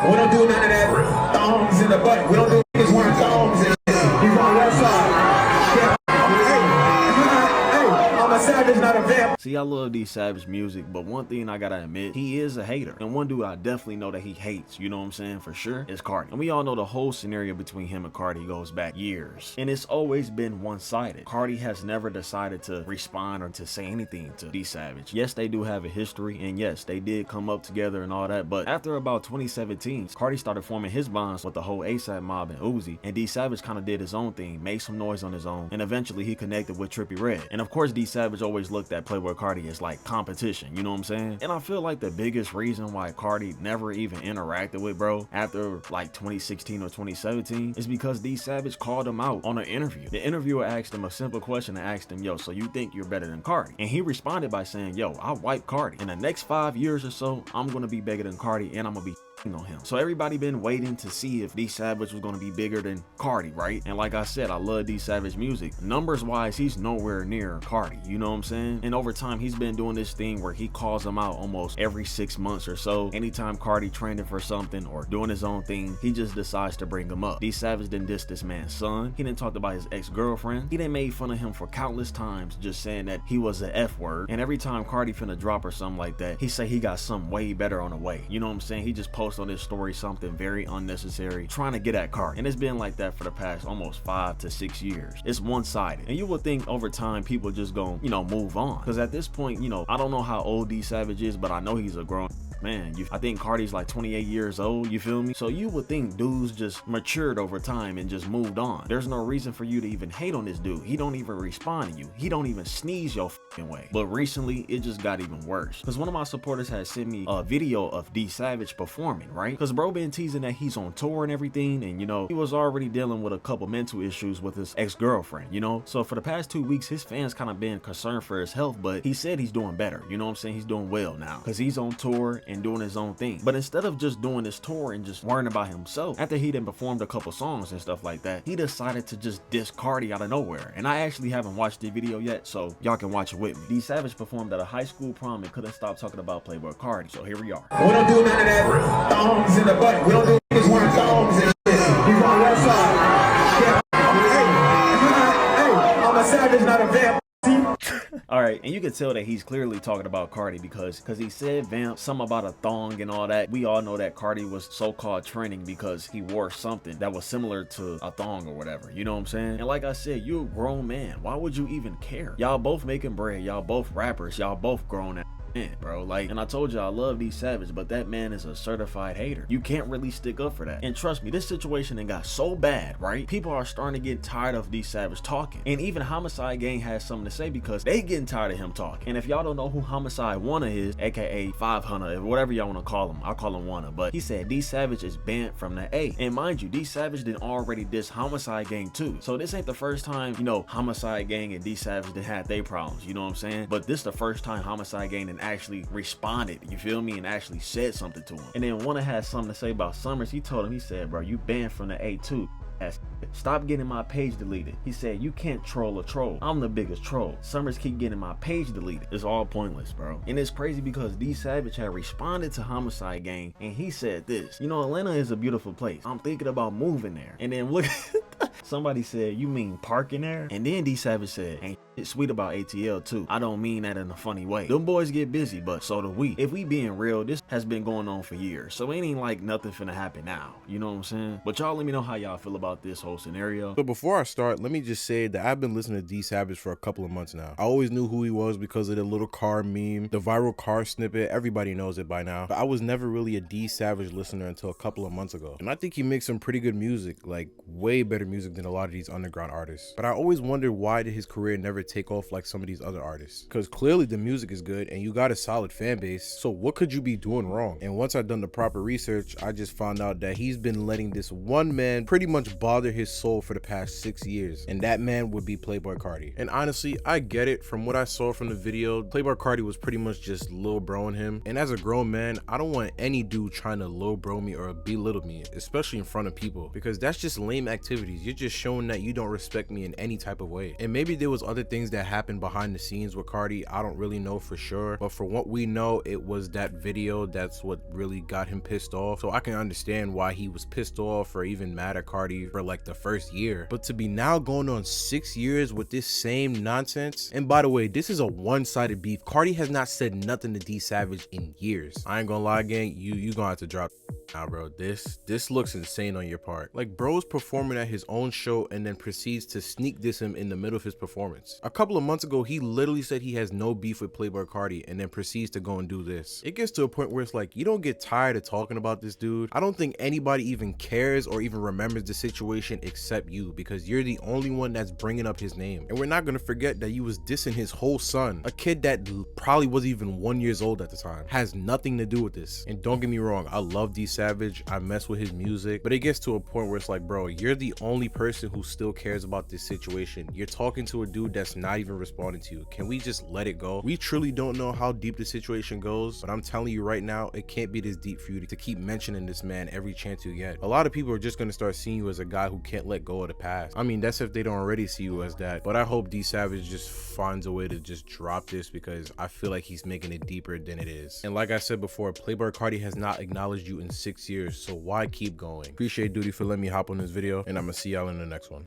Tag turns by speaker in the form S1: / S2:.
S1: We don't do none of that thongs in the butt. We don't do niggas wearing thongs and shit. He's on the west side. Hey, I'm a savage, not a vamp.
S2: See, I love D Savage music, but one thing I gotta admit, he is a hater. And one dude I definitely know that he hates, you know what I'm saying, for sure, is Cardi. And we all know the whole scenario between him and Cardi goes back years. And it's always been one-sided. Cardi has never decided to respond or to say anything to D Savage. Yes, they do have a history, and yes, they did come up together and all that, but after about 2017, Cardi started forming his bonds with the whole ASAP mob and Uzi, and D Savage kind of did his own thing, made some noise on his own, and eventually he connected with Trippie Redd. And of course, D Savage always looked at Playboi Carti as like competition, you know what I'm saying? And I feel like the biggest reason why Cardi never even interacted with bro after like 2016 or 2017 is because D Savage called him out on an interview. The interviewer asked him a simple question and asked him, yo, so you think you're better than Cardi? And he responded by saying, yo, I wipe Cardi. In the next 5 years or so, I'm gonna be bigger than Cardi and I'm gonna be on him. So everybody been waiting to see if D Savage was going to be bigger than Cardi, right? And like I said, I love D Savage music. Numbers wise, he's nowhere near Cardi, you know what I'm saying? And over time, he's been doing this thing where he calls him out almost every 6 months or so. Anytime Cardi trending for something or doing his own thing, he just decides to bring him up. D Savage didn't diss this man's son. He didn't talk about his ex-girlfriend. He didn't made fun of him for countless times, just saying that he was the F word. And every time Cardi finna drop or something like that, he say he got something way better on the way. You know what I'm saying? He just posts on his story something very unnecessary, trying to get at Cardi. And it's been like that for the past almost 5 to 6 years. It's one-sided. And you would think over time people just gonna, you know, move on. Because at this point, you know, I don't know how old D Savage is, but I know he's a grown man. I think Cardi's like 28 years old, you feel me? So you would think dudes just matured over time and just moved on. There's no reason for you to even hate on this dude. He don't even respond to you. He don't even sneeze your fucking way. But recently, it just got even worse. Because one of my supporters had sent me a video of D Savage performing, right? Because bro been teasing that he's on tour and everything, and you know, he was already dealing with a couple mental issues with his ex-girlfriend, you know? So for the past 2 weeks, his fans kind of been concerned for his health, but he said he's doing better, you know what I'm saying? He's doing well now, because he's on tour and doing his own thing. But instead of just doing this tour and just worrying about himself, after he done performed a couple songs and stuff like that, he decided to just diss Cardi out of nowhere. And I actually haven't watched the video yet, so y'all can watch it with me. D Savage performed at a high school prom and couldn't stop talking about Playboi Carti, so here we are.
S1: We don't do none of that thongs in the butt. We don't do niggas wearing thongs and shit. He's on the west side. Hey, I'm a savage, not a vamp.
S2: All right, and you can tell that he's clearly talking about Cardi because he said vamp, something about a thong and all that. We all know that Cardi was so-called trending because he wore something that was similar to a thong or whatever, you know what I'm saying? And like I said, you're a grown man. Why would you even care? Y'all both making bread, y'all both rappers, y'all both grown ass man, bro. Like, and I told you I love D Savage, but that man is a certified hater. You can't really stick up for that. And trust me, this situation done got so bad, right? People are starting to get tired of D Savage talking. And even Homicide Gang has something to say because they getting tired of him talking. And if y'all don't know who Homicide Wanna is, aka 500, whatever y'all want to call him, I'll call him Wanna, but he said D Savage is banned from the A. And mind you, D Savage did already diss Homicide Gang too. So this ain't the first time, you know, Homicide Gang and D Savage did have their problems, you know what I'm saying? But this the first time Homicide Gang done actually responded, you feel me, and actually said something to him. And then Wanna had something to say about Summers. He told him, he said, bro, you banned from the A too. Stop getting my page deleted. He said, you can't troll a troll. I'm the biggest troll. Summers keep getting my page deleted. It's all pointless, bro. And it's crazy because D Savage had responded to Homicide Gang and he said this, you know, Atlanta is a beautiful place. I'm thinking about moving there. And then look, somebody said, you mean parking there? And then D Savage said, ain't shit sweet about ATL too. I don't mean that in a funny way. Them boys get busy, but so do we. If we being real, this has been going on for years. So it ain't like nothing finna happen now. You know what I'm saying? But y'all let me know how y'all feel about this whole scenario.
S3: So before I start, let me just say that I've been listening to D Savage for a couple of months now. I always knew who he was because of the little car meme, the viral car snippet. Everybody knows it by now. But I was never really a D Savage listener until a couple of months ago. And I think he makes some pretty good music, like way better music than a lot of these underground artists. But I always wondered, why did his career never take off like some of these other artists? Because clearly the music is good and you got a solid fan base. So what could you be doing wrong? And once I've done the proper research, I just found out that he's been letting this one man pretty much bother his soul for the past 6 years, and that man would be Playboi Carti. And honestly, I get it. From what I saw from the video, Playboi Carti was pretty much just lil broing him, and as a grown man, I don't want any dude trying to lil bro me or belittle me, especially in front of people, because that's just lame activities. You're just showing that you don't respect me in any type of way. And maybe there was other things things that happened behind the scenes with Cardi, I don't really know for sure, but for what we know, it was that video that's what really got him pissed off. So I can understand why he was pissed off or even mad at Cardi for like the first year, but to be now going on 6 years with this same nonsense. And by the way, this is a one-sided beef. Cardi has not said nothing to D Savage in years. I ain't gonna lie, gang, you gonna have to drop now, bro. This looks insane on your part. Like, bro's performing at his own show and then proceeds to sneak diss him in the middle of his performance. A couple of months ago, he literally said he has no beef with Playboi Carti and then proceeds to go and do this. It gets to a point where it's like, you don't get tired of talking about this dude. I don't think anybody even cares or even remembers the situation except you, because you're the only one that's bringing up his name. And we're not gonna forget that you was dissing his whole son, a kid that probably wasn't even 1 year old at the time. Has nothing to do with this. And don't get me wrong, I love D Savage, I mess with his music, but it gets to a point where it's like, bro, you're the only person who still cares about this situation. You're talking to a dude that's not even responding to you. Can we just let it go? We truly don't know how deep the situation goes, but I'm telling you right now, it can't be this deep for you to keep mentioning this man every chance you get. A lot of people are just gonna start seeing you as a guy who can't let go of the past. I mean, that's if they don't already see you as that, but I hope D Savage just finds a way to just drop this, because I feel like he's making it deeper than it is. And like I said before, Playboi Carti has not acknowledged you in 6 years, so why keep going? Appreciate Dutie for letting me hop on this video, and I'm gonna see y'all in the next one.